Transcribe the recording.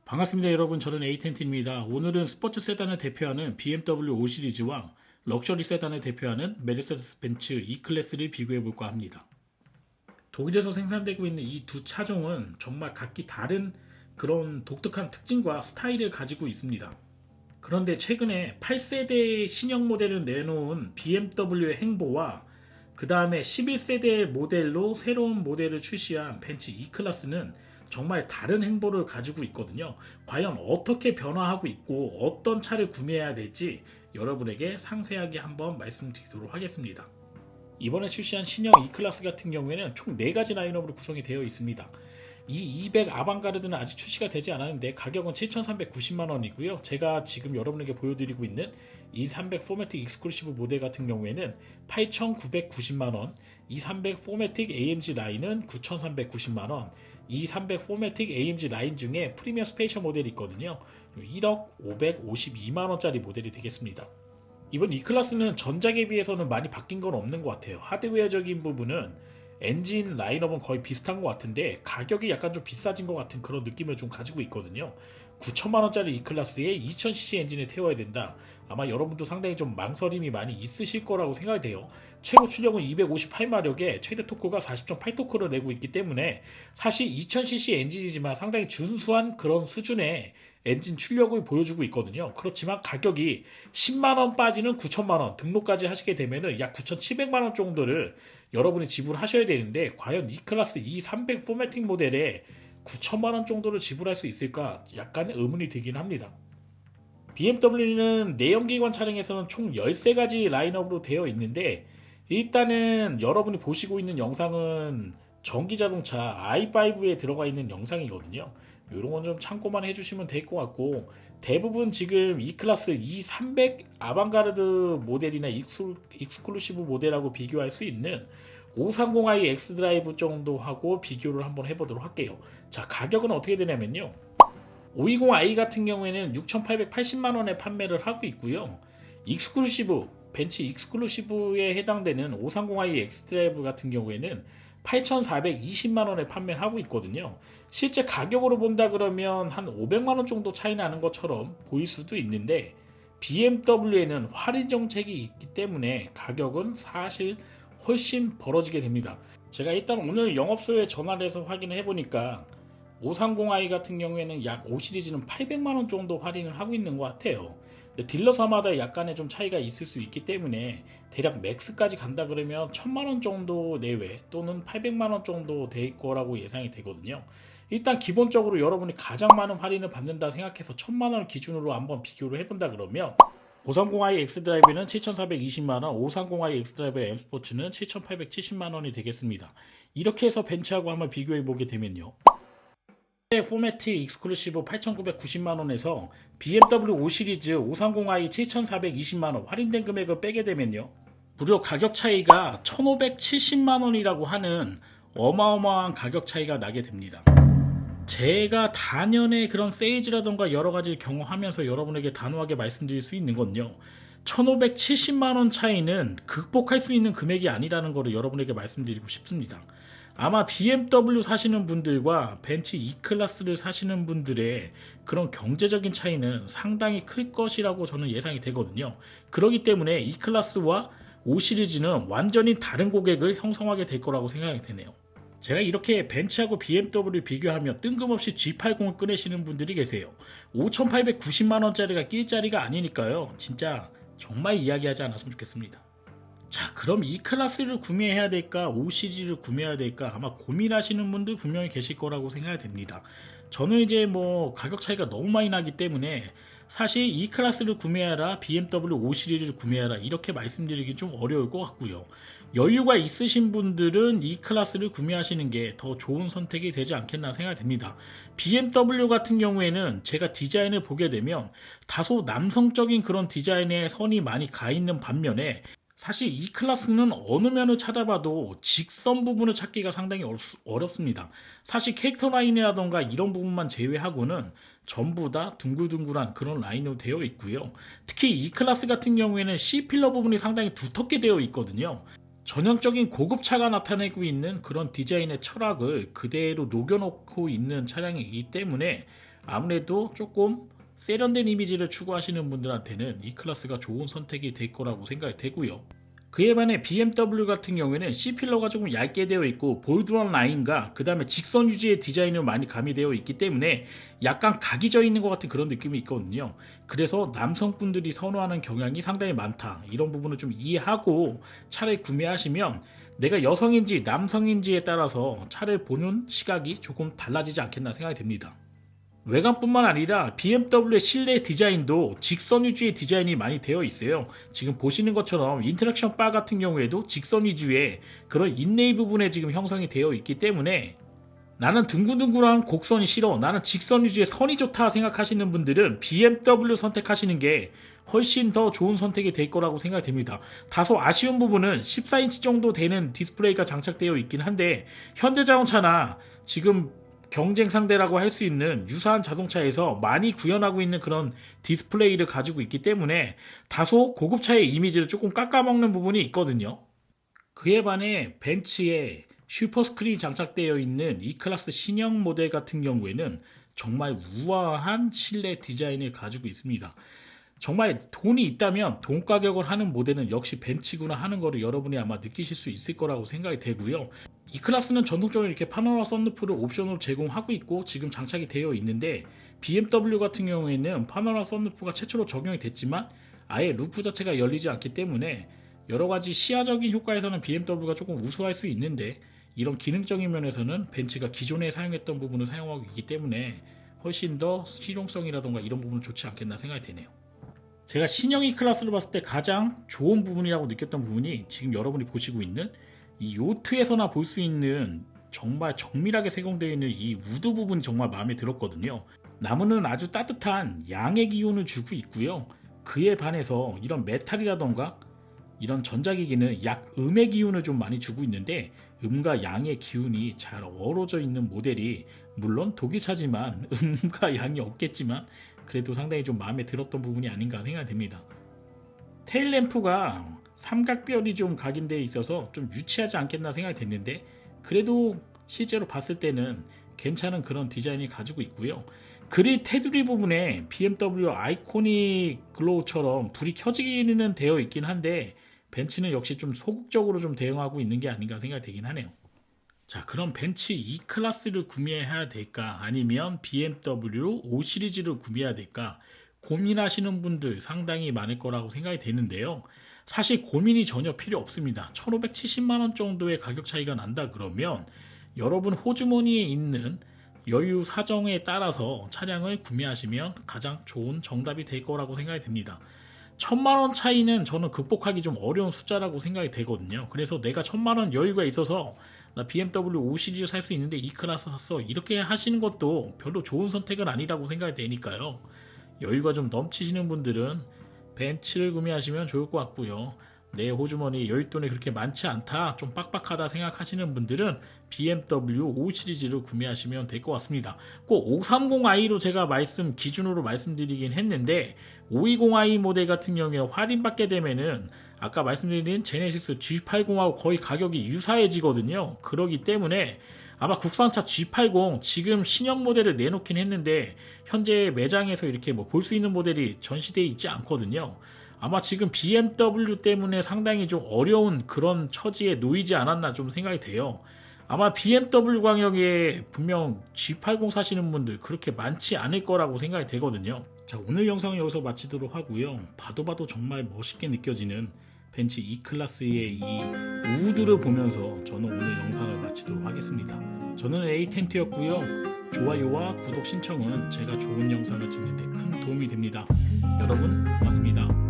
반갑습니다 여러분, 저는 에이텐트입니다. 오늘은 스포츠 세단을 대표하는 BMW 5 시리즈와 럭셔리 세단을 대표하는 메르세데스 벤츠 E클래스를 비교해 볼까 합니다. 독일에서 생산되고 있는 이 두 차종은 정말 각기 다른 그런 독특한 특징과 스타일을 가지고 있습니다. 그런데 최근에 8세대 신형 모델을 내놓은 BMW의 행보와 그 다음에 11세대 모델로 새로운 모델을 출시한 벤츠 E클래스는 정말 다른 행보를 가지고 있거든요. 과연 어떻게 변화하고 있고 어떤 차를 구매해야 될지 여러분에게 상세하게 한번 말씀드리도록 하겠습니다. 이번에 출시한 신형 E클래스 같은 경우에는 총 4가지 라인업으로 구성이 되어 있습니다. 이 200 아방가르드는 아직 출시가 되지 않았는데 가격은 7,390만원이고요. 제가 지금 여러분에게 보여드리고 있는 E300 포매틱 익스클루시브 모델 같은 경우에는 8,990만원, E300 포매틱 AMG 라인은 9,390만원, E300 포매틱 AMG 라인 중에 프리미엄 스페이셜 모델이 있거든요. 1억 552만원짜리 모델이 되겠습니다. 이번 E클래스는 전작에 비해서는 많이 바뀐 건 없는 것 같아요. 하드웨어적인 부분은 엔진 라인업은 거의 비슷한 것 같은데 가격이 약간 좀 비싸진 것 같은 그런 느낌을 좀 가지고 있거든요. 9천만원짜리 E클래스에 2000cc 엔진을 태워야 된다. 아마 여러분도 상당히 좀 망설임이 많이 있으실 거라고 생각이 돼요. 최고 출력은 258마력에 최대 토크가 40.8토크를 내고 있기 때문에 사실 2000cc 엔진이지만 상당히 준수한 그런 수준의 엔진 출력을 보여주고 있거든요. 그렇지만 가격이 10만원 빠지는 9천만원, 등록까지 하시게 되면 약 9,700만원 정도를 여러분이 지불하셔야 되는데 과연 E클래스 E300 포매틱 모델에 9천만원 정도를 지불할 수 있을까 약간 의문이 들긴 합니다. BMW는 내연기관 차량에서는 총 13가지 라인업으로 되어 있는데 일단은 여러분이 보시고 있는 영상은 전기자동차 i5에 들어가 있는 영상이거든요. 이런 건 좀 참고만 해주시면 될 것 같고, 대부분 지금 E클래스 E300 아방가르드 모델이나 익스클루시브 모델하고 비교할 수 있는 530i X드라이브 정도하고 비교를 한번 해보도록 할게요. 자, 가격은 어떻게 되냐면요, 520i 같은 경우에는 6,880만원에 판매를 하고 있고요. 벤츠 익스클루시브에 해당되는 530i X드라이브 같은 경우에는 8,420만원에 판매를 하고 있거든요. 실제 가격으로 본다 그러면 한 500만원 정도 차이 나는 것처럼 보일 수도 있는데 BMW에는 할인 정책이 있기 때문에 가격은 사실 훨씬 벌어지게 됩니다. 제가 일단 오늘 영업소에 전화를 해서 확인을 해보니까 530i 같은 경우에는 약 5 시리즈는 800만원 정도 할인을 하고 있는 것 같아요. 딜러사마다 약간의 좀 차이가 있을 수 있기 때문에 대략 맥스까지 간다 그러면 1000만원 정도 내외 또는 800만원 정도 될 거라고 예상이 되거든요. 일단 기본적으로 여러분이 가장 많은 할인을 받는다 생각해서 1000만원을 기준으로 한번 비교를 해본다 그러면 530i X드라이브는 7420만원, 530i X드라이브 M스포츠는 7870만원이 되겠습니다. 이렇게 해서 벤츠하고 한번 비교해보게 되면요, 포매틱 익스클루시브 8,990만원에서 BMW 5 시리즈 530i 7,420만원 할인된 금액을 빼게 되면요, 무려 가격 차이가 1,570만원이라고 하는 어마어마한 가격 차이가 나게 됩니다. 제가 단연의 그런 세일즈라던가 여러가지 경험하면서 여러분에게 단호하게 말씀드릴 수 있는 건요, 1,570만원 차이는 극복할 수 있는 금액이 아니라는 것을 여러분에게 말씀드리고 싶습니다. 아마 BMW 사시는 분들과 벤츠 E클래스를 사시는 분들의 그런 경제적인 차이는 상당히 클 것이라고 저는 예상이 되거든요. 그렇기 때문에 E클래스와 5 시리즈는 완전히 다른 고객을 형성하게 될 거라고 생각이 되네요. 제가 이렇게 벤츠하고 BMW를 비교하면 뜬금없이 G80을 꺼내시는 분들이 계세요. 5,890만원짜리가 낄 자리가 아니니까요. 진짜 정말 이야기하지 않았으면 좋겠습니다. 자, 그럼 E클래스를 구매해야 될까 5 시리즈를 구매해야 될까 아마 고민하시는 분들 분명히 계실 거라고 생각이 됩니다. 저는 이제 뭐 가격 차이가 너무 많이 나기 때문에 사실 E클래스를 구매하라, BMW 5 시리즈를 구매하라 이렇게 말씀드리기 좀 어려울 것 같고요. 여유가 있으신 분들은 E클래스를 구매하시는 게 더 좋은 선택이 되지 않겠나 생각이 됩니다. BMW 같은 경우에는 제가 디자인을 보게 되면 다소 남성적인 그런 디자인의 선이 많이 가 있는 반면에 사실 E클래스는 어느 면을 찾아봐도 직선 부분을 찾기가 상당히 어렵습니다. 사실 캐릭터 라인이라던가 이런 부분만 제외하고는 전부 다 둥글둥글한 그런 라인으로 되어 있고요. 특히 E클래스 같은 경우에는 C필러 부분이 상당히 두텁게 되어 있거든요. 전형적인 고급차가 나타내고 있는 그런 디자인의 철학을 그대로 녹여놓고 있는 차량이기 때문에 아무래도 조금 세련된 이미지를 추구하시는 분들한테는 이 클래스가 좋은 선택이 될 거라고 생각이 되고요. 그에 반해 BMW 같은 경우에는 C필러가 조금 얇게 되어 있고 볼드런 라인과 그 다음에 직선 유지의 디자인으로 많이 가미되어 있기 때문에 약간 각이 져 있는 것 같은 그런 느낌이 있거든요. 그래서 남성분들이 선호하는 경향이 상당히 많다, 이런 부분을 좀 이해하고 차를 구매하시면 내가 여성인지 남성인지에 따라서 차를 보는 시각이 조금 달라지지 않겠나 생각이 됩니다. 외관뿐만 아니라 BMW의 실내 디자인도 직선 위주의 디자인이 많이 되어 있어요. 지금 보시는 것처럼 인터랙션 바 같은 경우에도 직선 위주의 그런 인레이 부분에 지금 형성이 되어 있기 때문에 나는 둥글둥글한 곡선이 싫어, 나는 직선 위주의 선이 좋다 생각하시는 분들은 BMW 선택하시는 게 훨씬 더 좋은 선택이 될 거라고 생각이 됩니다. 다소 아쉬운 부분은 14인치 정도 되는 디스플레이가 장착되어 있긴 한데 현대자동차나 지금 경쟁 상대라고 할 수 있는 유사한 자동차에서 많이 구현하고 있는 그런 디스플레이를 가지고 있기 때문에 다소 고급차의 이미지를 조금 깎아먹는 부분이 있거든요. 그에 반해 벤츠에 슈퍼스크린이 장착되어 있는 E클래스 신형 모델 같은 경우에는 정말 우아한 실내 디자인을 가지고 있습니다. 정말 돈이 있다면 돈 가격을 하는 모델은 역시 벤츠구나 하는 거를 여러분이 아마 느끼실 수 있을 거라고 생각이 되고요. 이 클래스는 전통적으로 이렇게 파노라마 썬루프를 옵션으로 제공하고 있고 지금 장착이 되어 있는데 BMW 같은 경우에는 파노라마 썬루프가 최초로 적용이 됐지만 아예 루프 자체가 열리지 않기 때문에 여러가지 시야적인 효과에서는 BMW가 조금 우수할 수 있는데 이런 기능적인 면에서는 벤츠가 기존에 사용했던 부분을 사용하고 있기 때문에 훨씬 더 실용성이라던가 이런 부분은 좋지 않겠나 생각이 되네요. 제가 신형 E클래스를 봤을 때 가장 좋은 부분이라고 느꼈던 부분이 지금 여러분이 보시고 있는 이 요트에서나 볼 수 있는 정말 정밀하게 세공되어 있는 이 우드 부분이 정말 마음에 들었거든요. 나무는 아주 따뜻한 양의 기운을 주고 있고요. 그에 반해서 이런 메탈이라던가 이런 전자기기는 약 음의 기운을 좀 많이 주고 있는데 음과 양의 기운이 잘 어우러져 있는 모델이 물론 독일차지만 음과 양이 없겠지만 그래도 상당히 좀 마음에 들었던 부분이 아닌가 생각이 됩니다. 테일램프가 삼각별이 좀 각인되어 있어서 좀 유치하지 않겠나 생각이 됐는데 그래도 실제로 봤을 때는 괜찮은 그런 디자인이 가지고 있고요. 그릴 테두리 부분에 BMW 아이코닉 글로우처럼 불이 켜지기는 되어 있긴 한데 벤츠는 역시 좀 소극적으로 좀 대응하고 있는 게 아닌가 생각이 되긴 하네요. 자, 그럼 벤츠 E클래스를 구매해야 될까 아니면 BMW 5 시리즈를 구매해야 될까 고민하시는 분들 상당히 많을 거라고 생각이 되는데요. 사실 고민이 전혀 필요 없습니다. 1570만원 정도의 가격 차이가 난다 그러면 여러분 호주머니에 있는 여유 사정에 따라서 차량을 구매하시면 가장 좋은 정답이 될 거라고 생각이 됩니다. 1000만원 차이는 저는 극복하기 좀 어려운 숫자라고 생각이 되거든요. 그래서 내가 1000만원 여유가 있어서 나 BMW 5 시리즈 살 수 있는데 E클래스 샀어, 이렇게 하시는 것도 별로 좋은 선택은 아니라고 생각이 되니까요. 여유가 좀 넘치시는 분들은 벤츠를 구매하시면 좋을 것 같고요. 내 호주머니 여윳돈이 그렇게 많지 않다, 좀 빡빡하다 생각하시는 분들은 BMW 5 시리즈를 구매하시면 될 것 같습니다. 꼭 530i로 제가 기준으로 말씀드리긴 했는데 520i 모델 같은 경우에 할인받게 되면은 아까 말씀드린 제네시스 G80하고 거의 가격이 유사해지거든요. 그러기 때문에 아마 국산차 G80 지금 신형 모델을 내놓긴 했는데 현재 매장에서 이렇게 뭐 볼 수 있는 모델이 전시되어 있지 않거든요. 아마 지금 BMW 때문에 상당히 좀 어려운 그런 처지에 놓이지 않았나 좀 생각이 돼요. 아마 BMW 광역에 분명 G80 사시는 분들 그렇게 많지 않을 거라고 생각이 되거든요. 자, 오늘 영상은 여기서 마치도록 하고요. 봐도 정말 멋있게 느껴지는 벤츠 E클래스의 이 우드를 보면서 저는 오늘 영상을 마치도록 하겠습니다. 저는 에이텐트였고요. 좋아요와 구독 신청은 제가 좋은 영상을 찍는 데 큰 도움이 됩니다. 여러분 고맙습니다.